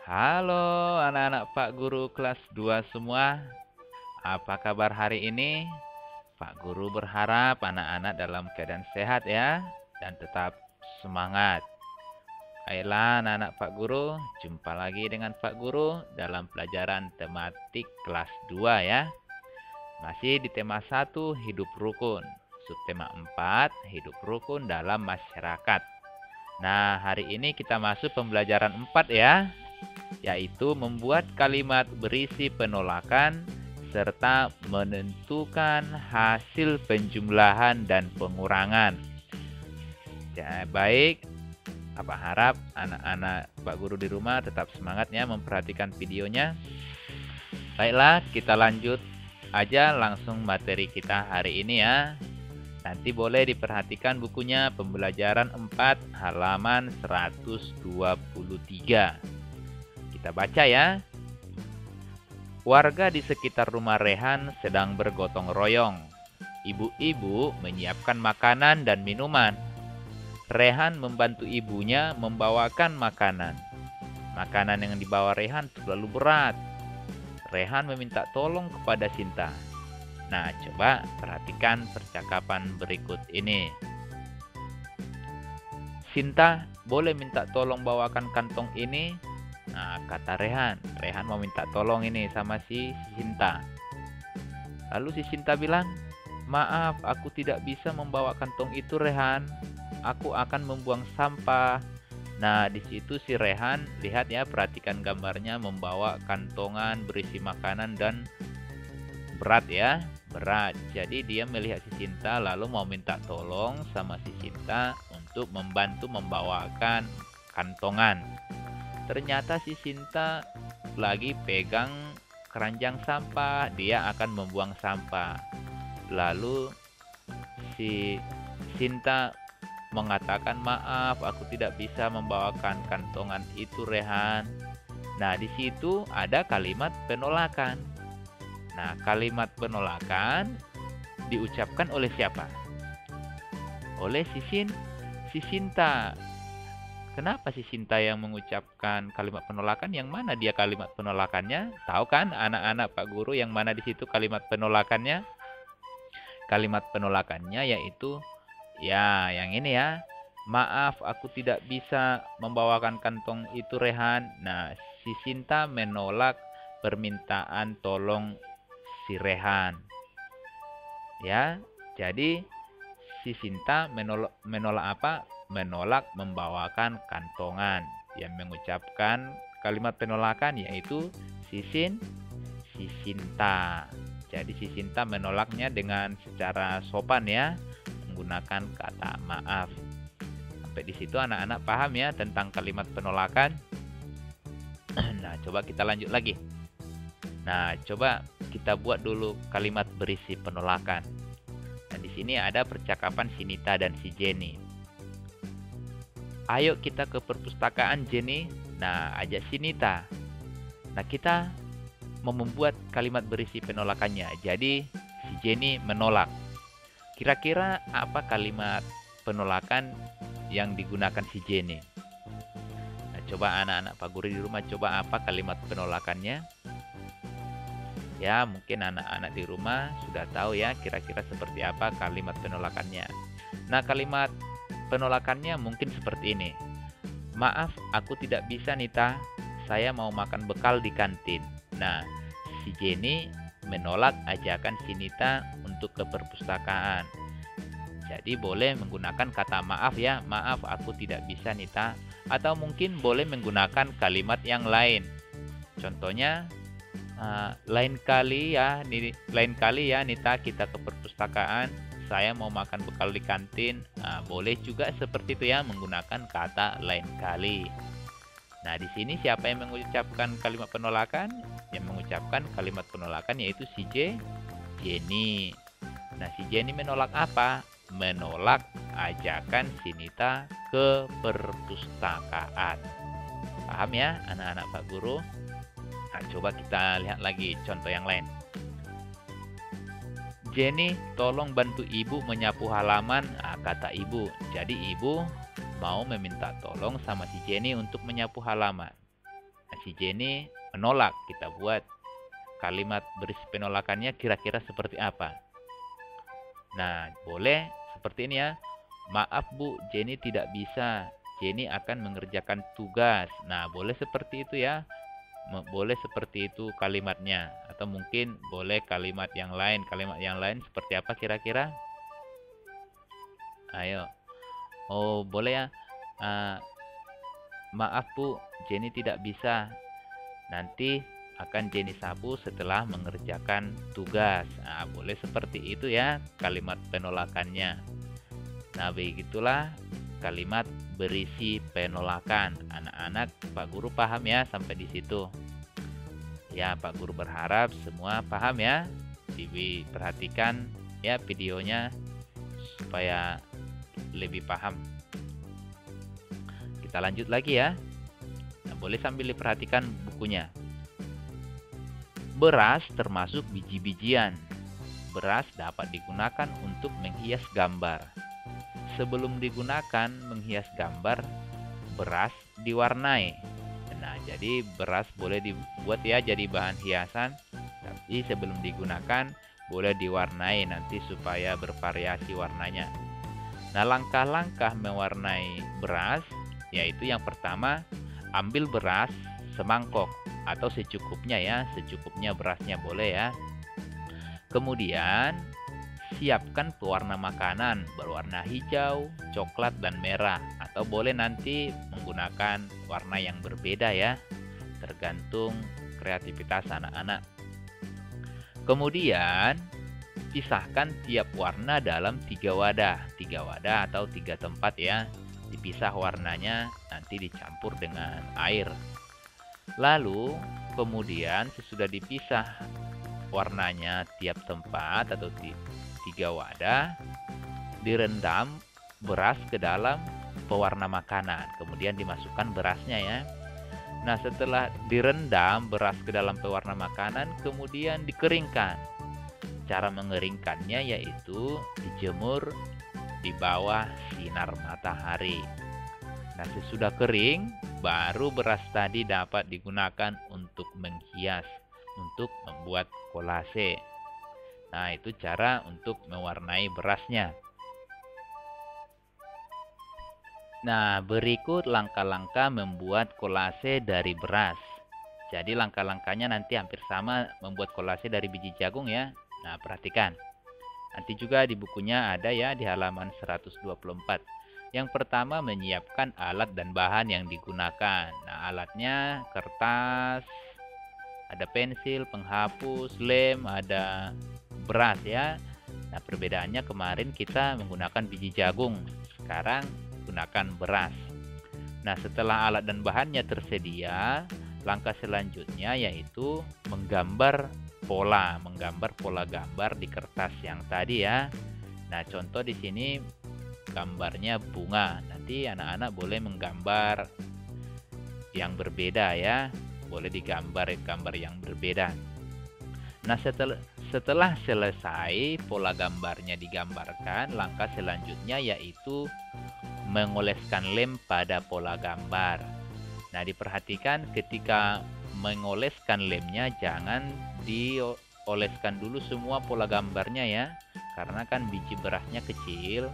Halo anak-anak Pak Guru kelas 2 semua. Apa kabar hari ini? Pak Guru berharap anak-anak dalam keadaan sehat ya dan tetap semangat. Baiklah anak-anak Pak Guru, jumpa lagi dengan Pak Guru dalam pelajaran tematik kelas 2 ya. Masih di tema 1, hidup rukun. Subtema 4, hidup rukun dalam masyarakat. Nah, hari ini kita masuk pembelajaran 4 ya, yaitu membuat kalimat berisi penolakan serta menentukan hasil penjumlahan dan pengurangan. Ya, baik, Apa harap anak-anak Pak Guru di rumah tetap semangatnya memperhatikan videonya. Baiklah, kita lanjut aja langsung materi kita hari ini ya. Nanti boleh diperhatikan bukunya pembelajaran 4 halaman 123. Kita baca ya. Warga di sekitar rumah Rehan sedang bergotong royong. Ibu-ibu menyiapkan makanan dan minuman. Rehan membantu ibunya membawakan makanan. Makanan yang dibawa Rehan terlalu berat. Rehan meminta tolong kepada Sinta. Nah, coba perhatikan percakapan berikut ini. Sinta, boleh minta tolong bawakan kantong ini? Nah, kata Rehan. Rehan mau minta tolong ini sama si Sinta. Lalu si Sinta bilang, maaf, aku tidak bisa membawa kantong itu, Rehan. Aku akan membuang sampah. Nah, di situ si Rehan, lihat ya, perhatikan gambarnya, membawa kantongan berisi makanan dan berat ya, berat. Jadi dia melihat si Sinta lalu mau minta tolong sama si Sinta untuk membantu membawakan kantongan. Ternyata si Sinta lagi pegang keranjang sampah, dia akan membuang sampah. Lalu si Sinta mengatakan, maaf, aku tidak bisa membawakan kantongan itu, Rehan. Nah, di situ ada kalimat penolakan. Nah, kalimat penolakan diucapkan oleh siapa? Oleh si Sinta. Kenapa si Sinta yang mengucapkan kalimat penolakan? Yang mana dia kalimat penolakannya? Tahu kan anak-anak Pak Guru yang mana di situ kalimat penolakannya? Kalimat penolakannya yaitu ya, yang ini ya. Maaf, aku tidak bisa membawakan kantong itu, Rehan. Nah, si Sinta menolak permintaan tolong si Rehan. Ya, jadi si Sinta menolak apa? Menolak membawakan kantongan. Yang mengucapkan kalimat penolakan yaitu si Sinta. Jadi si Sinta menolaknya dengan secara sopan ya, menggunakan kata maaf. Sampai di situ anak-anak paham ya tentang kalimat penolakan. Nah, coba kita lanjut lagi. Nah, coba kita buat dulu kalimat berisi penolakan. Nah, di sini ada percakapan si Nita dan si Jenny. Ayo kita ke perpustakaan, Jenny. Nah, ajak si Nita. Nah, kita mau membuat kalimat berisi penolakannya. Jadi, si Jenny menolak. Kira-kira apa kalimat penolakan yang digunakan si Jenny? Nah, coba anak-anak Pak Guru di rumah, coba apa kalimat penolakannya? Ya, mungkin anak-anak di rumah sudah tahu ya kira-kira seperti apa kalimat penolakannya. Nah, kalimat penolakannya mungkin seperti ini. Maaf, aku tidak bisa, Nita. Saya mau makan bekal di kantin. Nah, si Jenny menolak ajakan si Nita untuk ke perpustakaan. Jadi boleh menggunakan kata maaf ya. Maaf, aku tidak bisa, Nita. Atau mungkin boleh menggunakan kalimat yang lain. Contohnya, lain kali ya Nita, kita ke perpustakaan. Saya mau makan bekal di kantin. Boleh juga seperti itu ya, menggunakan kata lain kali. Nah, di sini siapa yang mengucapkan kalimat penolakan? Yang mengucapkan kalimat penolakan yaitu si Jenny. Nah, si Jenny menolak apa? Menolak ajakan si Nita ke perpustakaan. Paham ya anak-anak Pak Guru? Nah, coba kita lihat lagi contoh yang lain. Jenny, tolong bantu ibu menyapu halaman, kata ibu. Jadi ibu mau meminta tolong sama si Jenny untuk menyapu halaman. Nah, si Jenny menolak. Kita buat kalimat berisi penolakannya kira-kira seperti apa. Nah, boleh seperti ini ya. Maaf Bu, Jenny tidak bisa. Jenny akan mengerjakan tugas. Nah, boleh seperti itu ya. Boleh seperti itu kalimatnya. Atau mungkin boleh kalimat yang lain. Kalimat yang lain seperti apa kira-kira? Ayo. Oh, boleh ya. Maaf Bu, Jenny tidak bisa. Nanti akan Jenny sapu setelah mengerjakan tugas. Nah, boleh seperti itu ya kalimat penolakannya. Nah, begitulah kalimat berisi penolakan. Anak-anak, Pak Guru paham ya sampai di situ. Ya, Pak Guru berharap semua paham ya. Diperhatikan ya videonya supaya lebih paham. Kita lanjut lagi ya. Nah, boleh sambil diperhatikan bukunya. Beras termasuk biji-bijian. Beras dapat digunakan untuk menghias gambar. Sebelum digunakan menghias gambar, beras diwarnai. Nah, jadi beras boleh dibuat ya jadi bahan hiasan, tapi sebelum digunakan boleh diwarnai nanti supaya bervariasi warnanya. Nah, langkah-langkah mewarnai beras yaitu yang pertama, ambil beras semangkok atau secukupnya ya, secukupnya berasnya boleh ya. Kemudian siapkan pewarna makanan berwarna hijau, coklat, dan merah, atau boleh nanti menggunakan warna yang berbeda ya, tergantung kreativitas anak-anak. Kemudian pisahkan tiap warna dalam 3 wadah atau 3 tempat ya. Dipisah warnanya, nanti dicampur dengan air. Lalu kemudian sesudah dipisah warnanya tiap tempat atau 3 wadah, direndam beras ke dalam pewarna makanan. Kemudian dimasukkan berasnya ya. Nah, setelah direndam beras ke dalam pewarna makanan, kemudian dikeringkan. Cara mengeringkannya yaitu dijemur di bawah sinar matahari. Nah, sesudah kering, baru beras tadi dapat digunakan untuk menghias, untuk membuat kolase. Nah, itu cara untuk mewarnai berasnya. Nah, berikut langkah-langkah membuat kolase dari beras. Jadi langkah-langkahnya nanti hampir sama membuat kolase dari biji jagung ya. Nah, perhatikan. Nanti juga di bukunya ada ya di halaman 124. Yang pertama, menyiapkan alat dan bahan yang digunakan. Nah, alatnya kertas, ada pensil, penghapus, lem, ada beras ya. Nah, perbedaannya kemarin kita menggunakan biji jagung, sekarang gunakan beras. Nah, setelah alat dan bahannya tersedia, langkah selanjutnya yaitu menggambar pola gambar di kertas yang tadi ya. Nah, contoh di sini gambarnya bunga. Nanti anak-anak boleh menggambar yang berbeda ya. Boleh digambar gambar yang berbeda. Nah, setelah selesai pola gambarnya digambarkan, langkah selanjutnya yaitu mengoleskan lem pada pola gambar. Nah, diperhatikan ketika mengoleskan lemnya jangan dioleskan dulu semua pola gambarnya ya. Karena kan biji berasnya kecil,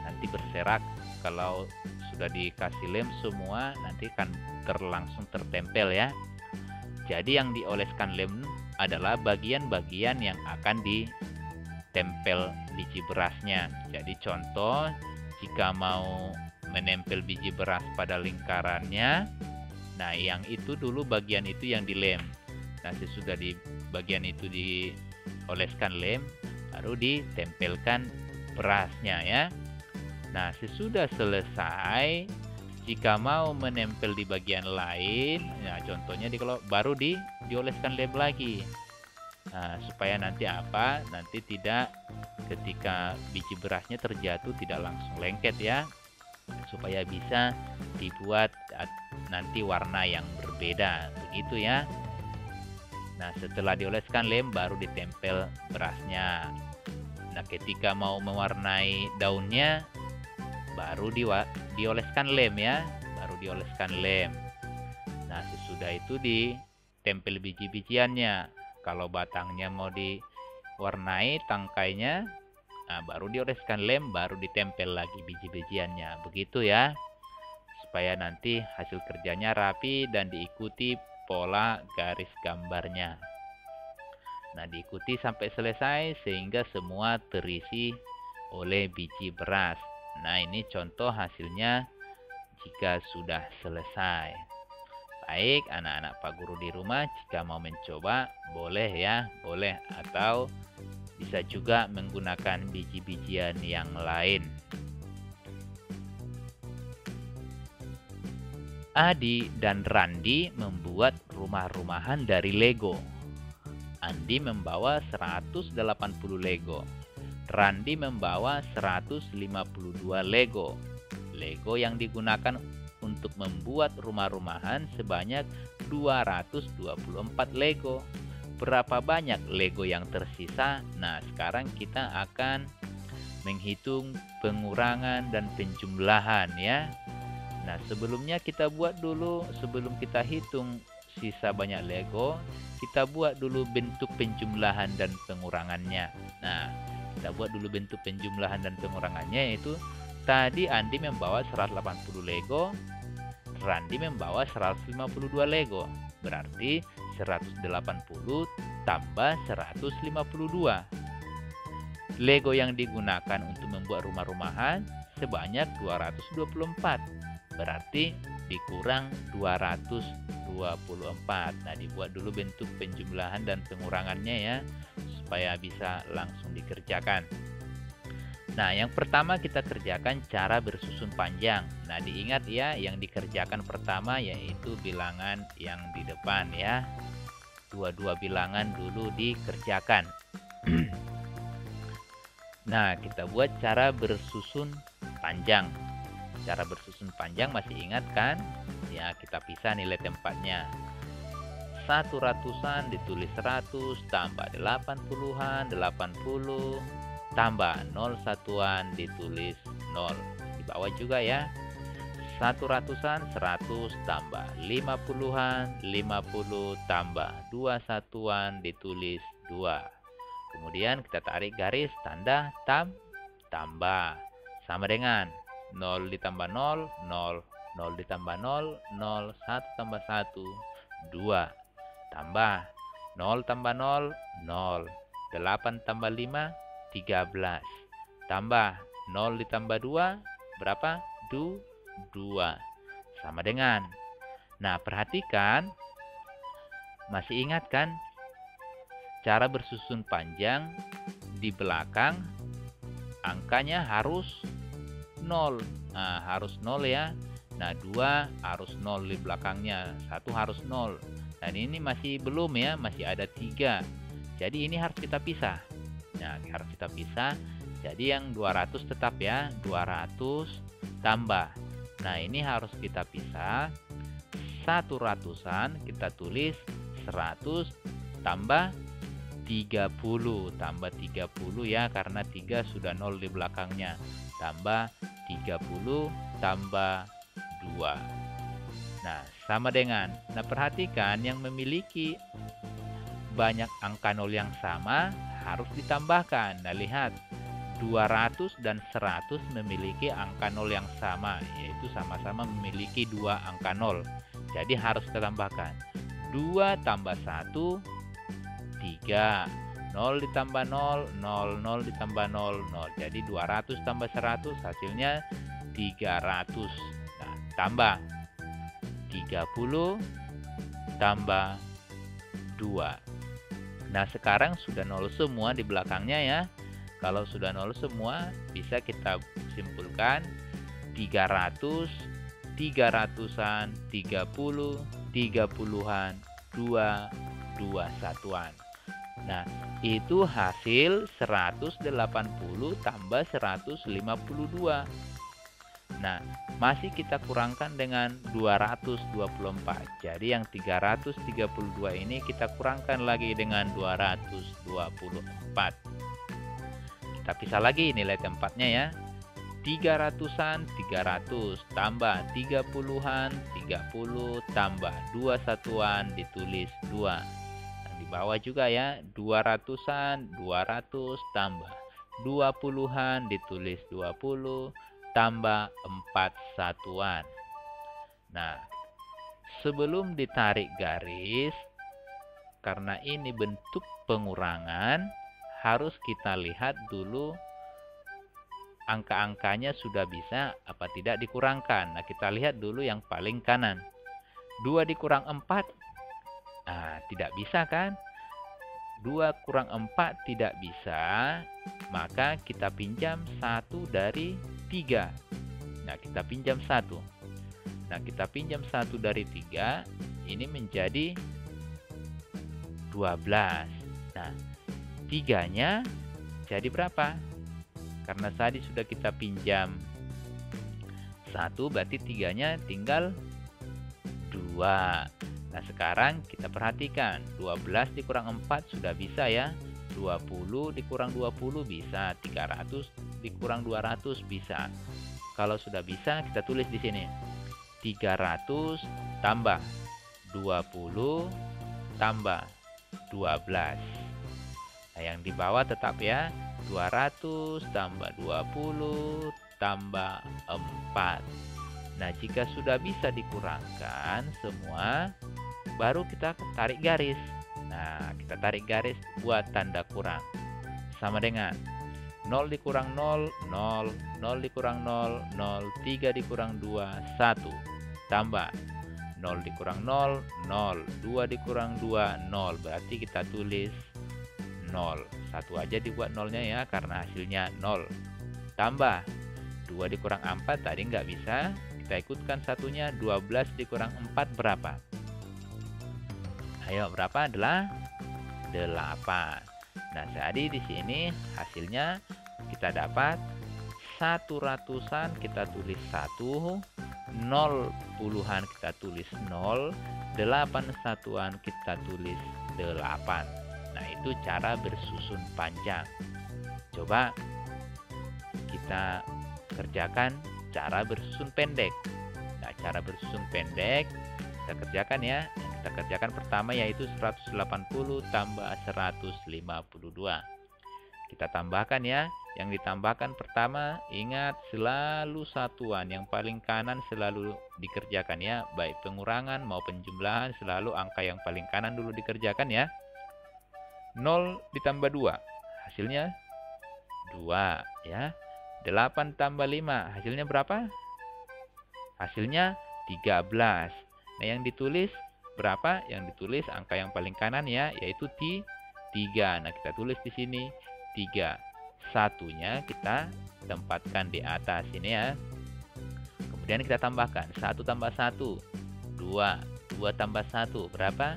nanti berserak. Kalau sudah dikasih lem semua nanti kan langsung tertempel ya. Jadi yang dioleskan lem adalah bagian-bagian yang akan ditempel biji berasnya. Jadi contoh, jika mau menempel biji beras pada lingkarannya, nah yang itu dulu bagian itu yang dilem. Nah, sesudah di bagian itu dioleskan lem, baru ditempelkan berasnya ya. Nah, sesudah selesai, jika mau menempel di bagian lain, nah contohnya kalau baru dioleskan lem lagi. Nah, supaya nanti apa? Nanti tidak ketika biji berasnya terjatuh tidak langsung lengket ya. Supaya bisa dibuat nanti warna yang berbeda. Begitu ya. Nah, setelah dioleskan lem baru ditempel berasnya. Nah, ketika mau mewarnai daunnya baru dioleskan lem ya, baru dioleskan lem. Nah, sesudah itu ditempel biji-bijiannya. Kalau batangnya mau diwarnai tangkainya, nah baru dioreskan lem, baru ditempel lagi biji-bijiannya. Begitu ya, supaya nanti hasil kerjanya rapi dan diikuti pola garis gambarnya. Nah, diikuti sampai selesai sehingga semua terisi oleh biji beras. Nah, ini contoh hasilnya jika sudah selesai. Baik, anak-anak Pak Guru di rumah, jika mau mencoba, boleh ya, boleh. Atau bisa juga menggunakan biji-bijian yang lain. Adi dan Randi membuat rumah-rumahan dari Lego. Andi membawa 180 Lego. Randi membawa 152 Lego. Lego yang digunakan untuk membuat rumah-rumahan sebanyak 224 Lego. Berapa banyak Lego yang tersisa? Nah, sekarang kita akan menghitung pengurangan dan penjumlahan ya. Nah, sebelumnya kita buat dulu, sebelum kita hitung sisa banyak Lego, kita buat dulu bentuk penjumlahan dan pengurangannya. Nah, kita buat dulu bentuk penjumlahan dan pengurangannya, yaitu tadi Andi membawa 180 Lego, Randi membawa 152 Lego. Berarti 180 tambah 152. Lego yang digunakan untuk membuat rumah-rumahan sebanyak 224. Berarti dikurang 224. Nah, dibuat dulu bentuk penjumlahan dan pengurangannya ya, supaya bisa langsung dikerjakan. Nah, yang pertama kita kerjakan cara bersusun panjang. Nah, diingat ya, yang dikerjakan pertama yaitu bilangan yang di depan ya. Dua-dua bilangan dulu dikerjakan. Nah, kita buat cara bersusun panjang. Cara bersusun panjang masih ingat kan? Ya, kita pisah nilai tempatnya. 100-an ditulis 100, tambah 80-an 80, tambah 0 satuan ditulis 0. Di bawah juga ya. 100-an 100 tambah 50-an 50 tambah 2 satuan ditulis 2. Kemudian kita tarik garis tanda tambah. Sama dengan 0 ditambah 0, 0. 0 ditambah 0, 0. 1 tambah 1, 2. Tambah 0 tambah 0, 0. 8 tambah 5, 13. Tambah 0 ditambah 2, berapa? 2. Sama dengan. Nah, perhatikan. Masih ingat kan? Cara bersusun panjang di belakang angkanya harus 0. Nah, harus 0 ya. Nah, 2 harus 0 di belakangnya. 1 harus 0. Dan ini masih belum ya, masih ada 3. Jadi ini harus kita pisah. Nah, harus kita pisah. Jadi yang 200 tetap ya, 200 tambah. Nah, ini harus kita pisah. 100-an kita tulis 100 tambah 30. Tambah 30 ya, karena 3 sudah 0 di belakangnya. Tambah 30 tambah 2. Nah, sama dengan. Nah, perhatikan yang memiliki banyak angka 0 yang sama harus ditambahkan. Nah, lihat. 200 dan 100 memiliki angka 0 yang sama, yaitu sama-sama memiliki 2 angka 0. Jadi harus kita tambahkan. 2 tambah 1, 3. 0 ditambah 0, 0. 0 ditambah 0, 0. Jadi 200 tambah 100 hasilnya 300. Nah, tambah 30 tambah 2. Nah, sekarang sudah 0 semua di belakangnya ya. Kalau sudah 0 semua, bisa kita simpulkan 300, 300-an, 30, 30-an, 2, 2 satuan. Nah, itu hasil 180 tambah 152. Nah, masih kita kurangkan dengan 224. Jadi yang 332 ini kita kurangkan lagi dengan 224. Kita pisah lagi nilai tempatnya ya. 300-an 300 tambah 30-an 30 tambah 2 satuan ditulis 2. Nah, di bawah juga ya 200-an 200 tambah 20-an ditulis 20 tambah 4 satuan. Nah, sebelum ditarik garis, karena ini bentuk pengurangan, harus kita lihat dulu angka-angkanya sudah bisa apa tidak dikurangkan. Nah, kita lihat dulu yang paling kanan. 2 dikurang 4, nah, tidak bisa kan? 2 kurang 4 tidak bisa, maka kita pinjam 1 dari 3. Nah, kita pinjam 1. Nah, kita pinjam 1 dari 3, ini menjadi 12. Nah, 3-nya jadi berapa? Karena tadi sudah kita pinjam 1, berarti 3-nya tinggal 2. Nah, sekarang kita perhatikan. 12 dikurang 4 sudah bisa ya. 20 dikurang 20 bisa. 300 dikurang 200 bisa. Kalau sudah bisa, kita tulis di sini. 300 tambah 20 tambah 12. Nah, yang di bawah tetap ya. 200 tambah 20 tambah 4. Nah, jika sudah bisa dikurangkan semua, baru kita tarik garis. Nah, kita tarik garis buat tanda kurang. Sama dengan 0 dikurang 0, 0, 0 dikurang 0, 0, 3 dikurang 2, 1. Tambah 0 dikurang 0, 0, 2 dikurang 2, 0. Berarti kita tulis 0. 1 aja dibuat nolnya ya, karena hasilnya 0. Tambah 2 dikurang 4 tadi nggak bisa. Kita ikutkan satunya. 12 dikurang 4 berapa? Ayo, berapa? Adalah 8. Nah, jadi di sini hasilnya kita dapat 1 ratusan kita tulis 1, 0 puluhan kita tulis 0, 8 satuan kita tulis 8. Nah, itu cara bersusun panjang. Coba kita kerjakan cara bersusun pendek. Nah, cara bersusun pendek kita kerjakan ya. Kita kerjakan pertama yaitu 180 tambah 152. Kita tambahkan ya. Yang ditambahkan pertama, ingat selalu satuan. Yang paling kanan selalu dikerjakan ya. Baik pengurangan maupun jumlahan, selalu angka yang paling kanan dulu dikerjakan ya. 0 ditambah 2, hasilnya 2 ya. 8 tambah 5, hasilnya berapa? Hasilnya 13. Nah, yang ditulis berapa? Yang ditulis angka yang paling kanan ya, yaitu 3. Nah, kita tulis di sini 3. Satunya kita tempatkan di atas ini ya. Kemudian kita tambahkan 1 tambah 1, 2. 2 tambah 1, berapa?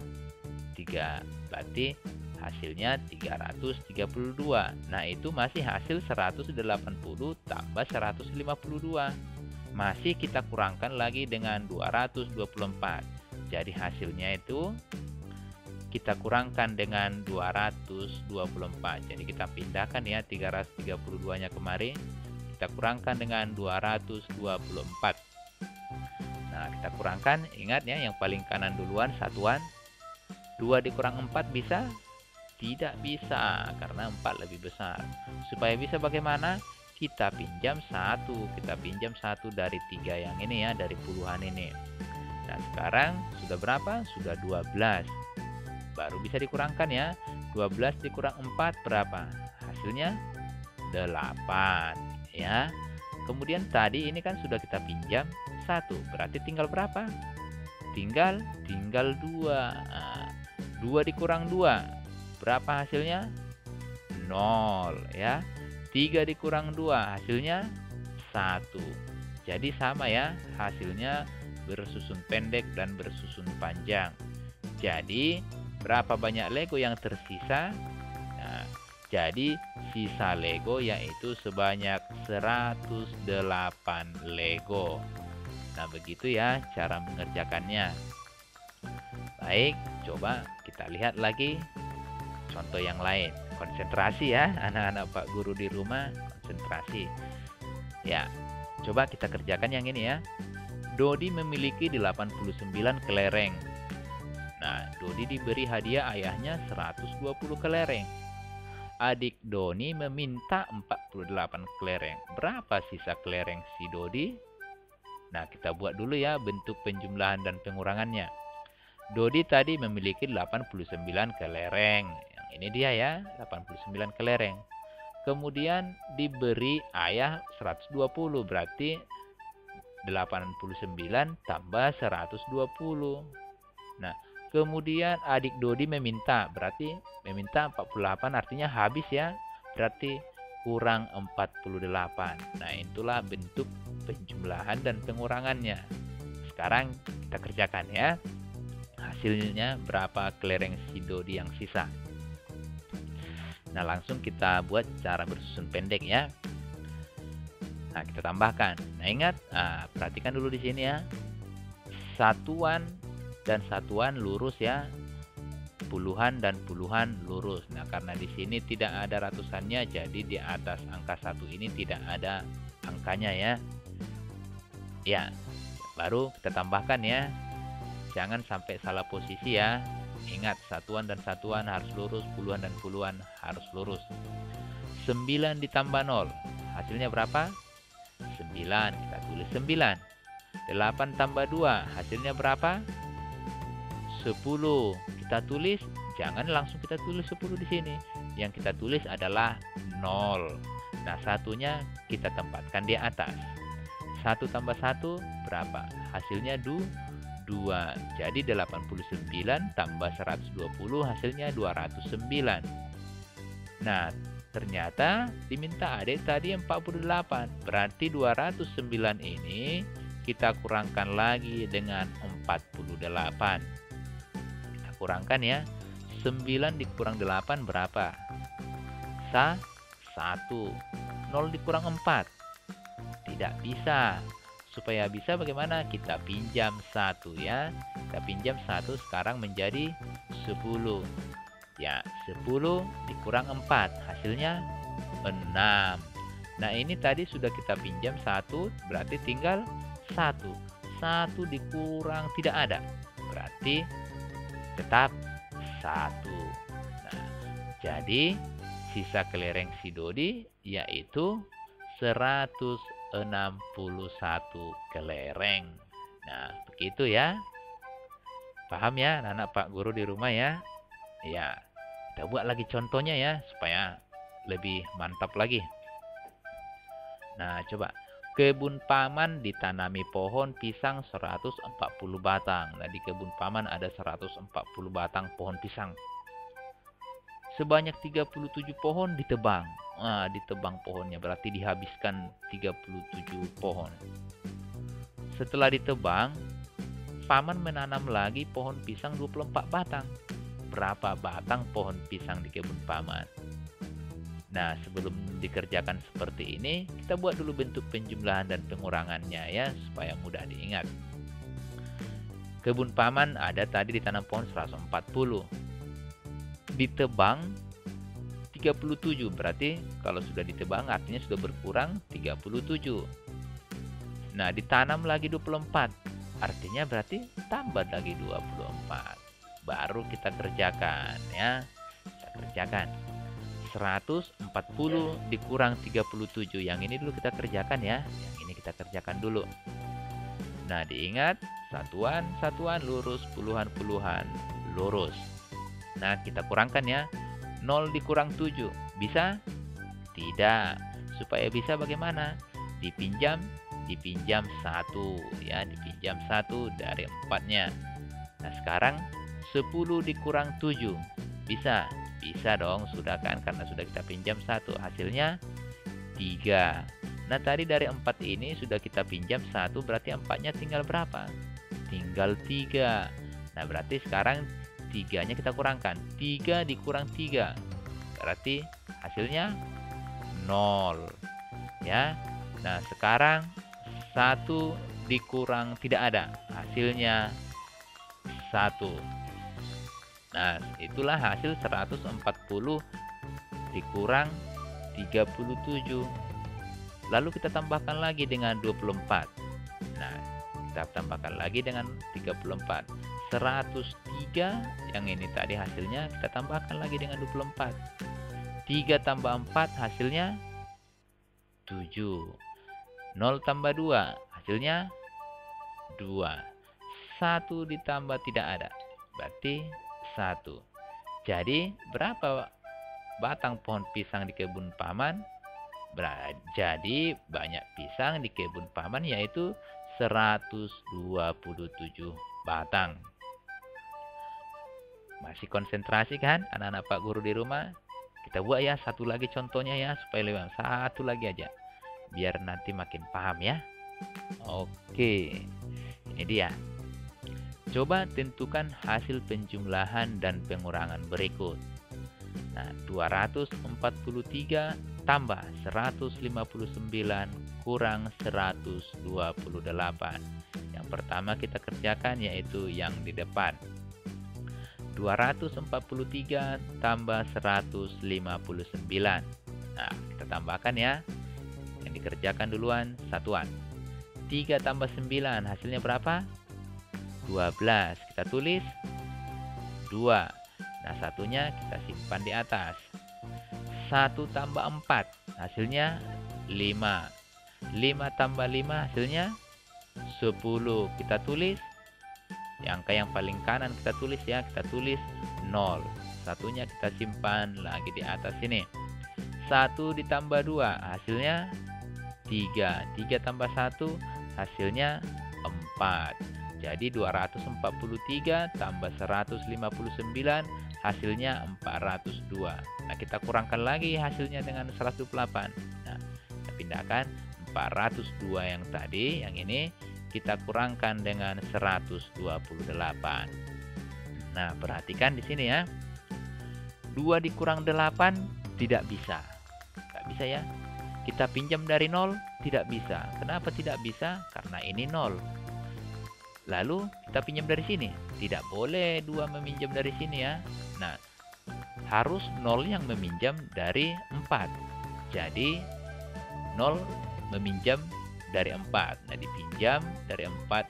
3. Berarti hasilnya 332. Nah, itu masih hasil 180 tambah 152. Masih kita kurangkan lagi dengan 224. Jadi hasilnya itu kita kurangkan dengan 224. Jadi kita pindahkan ya 332-nya kemari. Kita kurangkan dengan 224. Nah, kita kurangkan. Ingat ya, yang paling kanan duluan satuan. 2 dikurang 4 bisa? Tidak bisa, karena 4 lebih besar. Supaya bisa bagaimana? Kita pinjam 1. Kita pinjam 1 dari 3 yang ini ya, dari puluhan ini. Nah, sekarang sudah berapa? Sudah 12. Baru bisa dikurangkan ya. 12 dikurang 4 berapa? Hasilnya 8 ya. Kemudian tadi ini kan sudah kita pinjam 1. Berarti tinggal berapa? Tinggal 2. Nah, 2 dikurang 2. Berapa hasilnya? 0 ya. 3 dikurang 2 hasilnya 1. Jadi sama ya, hasilnya bersusun pendek dan bersusun panjang. Jadi berapa banyak Lego yang tersisa? Nah, jadi sisa Lego yaitu sebanyak 108 Lego. Nah, begitu ya cara mengerjakannya. Baik, coba kita lihat lagi contoh yang lain. Konsentrasi ya anak-anak Pak Guru di rumah, konsentrasi. Ya, coba kita kerjakan yang ini ya. Dodi memiliki 89 kelereng. Nah, Dodi diberi hadiah ayahnya 120 kelereng. Adik Doni meminta 48 kelereng. Berapa sisa kelereng si Dodi? Nah, kita buat dulu ya bentuk penjumlahan dan pengurangannya. Dodi tadi memiliki 89 kelereng. Yang ini dia ya, 89 kelereng. Kemudian diberi ayah 120, berarti 89 tambah 120. Nah, kemudian adik Dodi meminta, berarti meminta 48, artinya habis ya. Berarti kurang 48. Nah, itulah bentuk penjumlahan dan pengurangannya. Sekarang kita kerjakan ya. Hasilnya berapa kelereng si Dodi yang sisa. Nah, langsung kita buat cara bersusun pendek ya. Nah, kita tambahkan. Nah, ingat, perhatikan dulu di sini ya. Satuan dan satuan lurus ya. Puluhan dan puluhan lurus. Nah, karena di sini tidak ada ratusannya, jadi di atas angka 1 ini tidak ada angkanya ya. Ya, baru kita tambahkan ya. Jangan sampai salah posisi ya. Ingat, satuan dan satuan harus lurus, puluhan dan puluhan harus lurus. 9 ditambah 0. Hasilnya berapa? 9. Kita tulis 9. 8 tambah 2. Hasilnya berapa? 10. Kita tulis, jangan langsung kita tulis 10 di sini. Yang kita tulis adalah 0. Nah, satunya kita tempatkan di atas. 1 tambah 1 berapa? Hasilnya 2. Jadi 89 tambah 120 hasilnya 209. Nah, ternyata diminta adik tadi 48. Berarti 209 ini kita kurangkan lagi dengan 48. Kita kurangkan ya. 9 dikurang 8 berapa? 1. 0 dikurang 4. Tidak bisa. Supaya bisa bagaimana? Kita pinjam 1 ya. Kita pinjam 1 sekarang menjadi 10. Ya, 10 dikurang 4. Hasilnya 6. Nah, ini tadi sudah kita pinjam 1. Berarti tinggal 1. 1 dikurang tidak ada. Berarti tetap 1. Nah, jadi sisa kelereng si Dodi yaitu 161 kelereng. Nah, begitu ya. Paham ya anak-anak Pak Guru di rumah ya? Ya, kita buat lagi contohnya ya supaya lebih mantap lagi. Nah, coba. Kebun paman ditanami pohon pisang 140 batang. Nah, di kebun paman ada 140 batang pohon pisang. Sebanyak 37 pohon ditebang. Nah, ditebang pohonnya berarti dihabiskan 37 pohon. Setelah ditebang, paman menanam lagi pohon pisang 24 batang. Berapa batang pohon pisang di kebun paman? Nah, sebelum dikerjakan seperti ini, kita buat dulu bentuk penjumlahan dan pengurangannya ya, supaya mudah diingat. Kebun paman ada tadi ditanam pohon 140. Ditebang 37, berarti kalau sudah ditebang artinya sudah berkurang 37. Nah, ditanam lagi 24, artinya berarti tambah lagi 24. Baru kita kerjakan ya. Kita kerjakan 140 dikurang 37. Yang ini dulu kita kerjakan ya. Yang ini kita kerjakan dulu. Nah, diingat satuan lurus, puluhan lurus. Nah, kita kurangkan ya. 0 dikurang 7. Bisa? Tidak. Supaya bisa bagaimana? Dipinjam 1 ya, dipinjam 1 dari 4-nya. Nah, sekarang 10 dikurang 7. Bisa? Bisa dong, sudah kan, karena sudah kita pinjam 1. Hasilnya 3. Nah, tadi dari 4 ini sudah kita pinjam 1, berarti 4-nya tinggal berapa? Tinggal 3. Nah, berarti sekarang 3-nya kita kurangkan. 3 dikurang 3. Berarti hasilnya 0. Ya. Nah, sekarang 1 dikurang tidak ada. Hasilnya 1. Nah, itulah hasil 140 dikurang 37. Lalu kita tambahkan lagi dengan 24. Nah, kita tambahkan lagi dengan 34. 103 yang ini tadi hasilnya kita tambahkan lagi dengan 24. 3 tambah 4 hasilnya 7. 0 tambah 2 hasilnya 2. 1 ditambah tidak ada, berarti 1. Jadi berapa batang pohon pisang di kebun paman? Jadi banyak pisang di kebun paman yaitu 127 batang. Masih konsentrasi kan anak-anak Pak Guru di rumah? Kita buat ya satu lagi contohnya ya supaya lebih satu lagi aja. Biar nanti makin paham ya. Oke. Ini dia. Coba tentukan hasil penjumlahan dan pengurangan berikut. Nah, 243 tambah 159 kurang 128. Yang pertama kita kerjakan yaitu yang di depan. 243 tambah 159. Nah, kita tambahkan ya. Yang dikerjakan duluan satuan. 3 tambah 9 hasilnya berapa? 12. Kita tulis 2. Nah, satunya kita simpan di atas. 1 tambah 4 hasilnya 5. 5 tambah 5 hasilnya 10. Kita tulis angka yang paling kanan, kita tulis ya, kita tulis 0. Satunya kita simpan lagi di atas sini. 1 ditambah 2 hasilnya 3. 3 tambah 1 hasilnya 4. Jadi 243 tambah 159 hasilnya 402. Nah, kita kurangkan lagi hasilnya dengan 128. Nah, kita pindahkan 402 yang tadi, yang ini kita kurangkan dengan 128. Nah, perhatikan di sini ya. 2 dikurang 8 tidak bisa. Tidak bisa ya. Kita pinjam dari 0 tidak bisa. Kenapa tidak bisa? Karena ini 0. Lalu kita pinjam dari sini. Tidak boleh 2 meminjam dari sini ya. Nah, harus 0 yang meminjam dari 4. Jadi 0 meminjam dari 4. Nah, dipinjam dari 4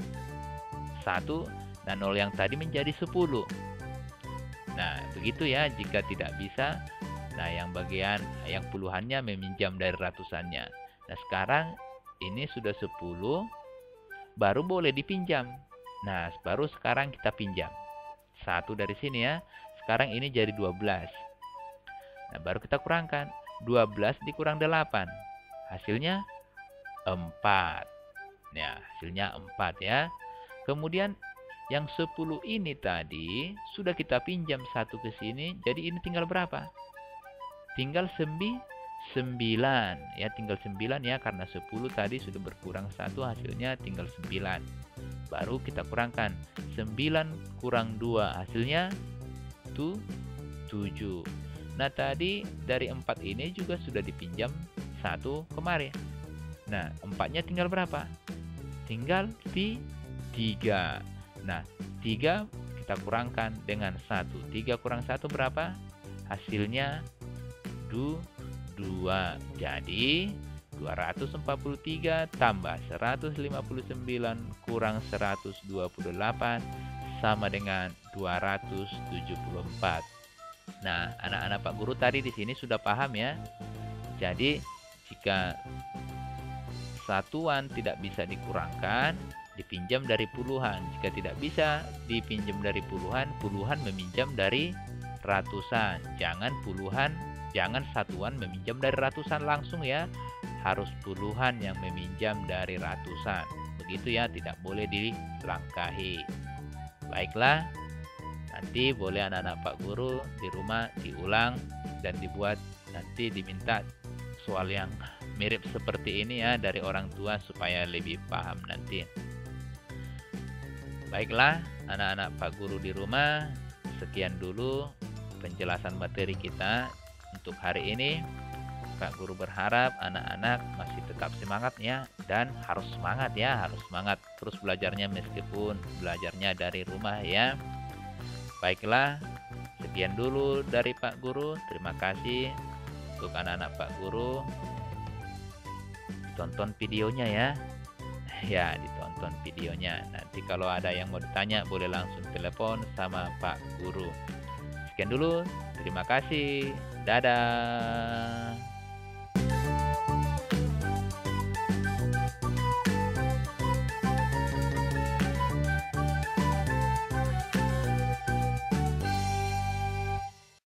1. Nah, 0 yang tadi menjadi 10. Nah, begitu ya. Jika tidak bisa, nah yang bagian yang puluhannya meminjam dari ratusannya. Nah, sekarang ini sudah 10, baru boleh dipinjam. Nah, baru sekarang kita pinjam 1 dari sini ya. Sekarang ini jadi 12. Nah, baru kita kurangkan 12 dikurang 8 hasilnya 4. Nah, hasilnya 4 ya. Kemudian yang 10 ini tadi sudah kita pinjam 1 ke sini, jadi ini tinggal berapa? Tinggal 9 ya, tinggal 9 ya, karena 10 tadi sudah berkurang 1, hasilnya tinggal 9. Baru kita kurangkan 9 kurang 2 hasilnya 7. Nah, tadi dari 4 ini juga sudah dipinjam 1 kemarin. Nah, 4-nya tinggal berapa? Tinggal 3. Nah, 3 kita kurangkan dengan 1. 3 kurang 1 berapa? Hasilnya 2. Jadi 243 tambah 159 kurang 128 sama dengan 274. Nah, anak-anak Pak Guru tadi di sini sudah paham ya. Jadi, jika satuan tidak bisa dikurangkan, dipinjam dari puluhan. Jika tidak bisa dipinjam dari puluhan, puluhan meminjam dari ratusan. Jangan satuan meminjam dari ratusan langsung ya. Harus puluhan yang meminjam dari ratusan. Begitu ya, tidak boleh dilangkahi. Baiklah, nanti boleh anak-anak Pak Guru di rumah diulang dan dibuat, nanti diminta soal yang mirip seperti ini ya dari orang tua supaya lebih paham nanti. Baiklah, anak-anak Pak Guru di rumah, sekian dulu penjelasan materi kita untuk hari ini. Pak Guru berharap anak-anak masih tetap semangat ya, dan harus semangat ya, harus semangat terus belajarnya meskipun belajarnya dari rumah ya. Baiklah, sekian dulu dari Pak Guru. Terima kasih untuk anak-anak Pak Guru. ditonton videonya ya. Ya, ditonton videonya. Nanti kalau ada yang mau ditanya boleh langsung telepon sama Pak Guru. Sekian dulu, terima kasih. Dadah.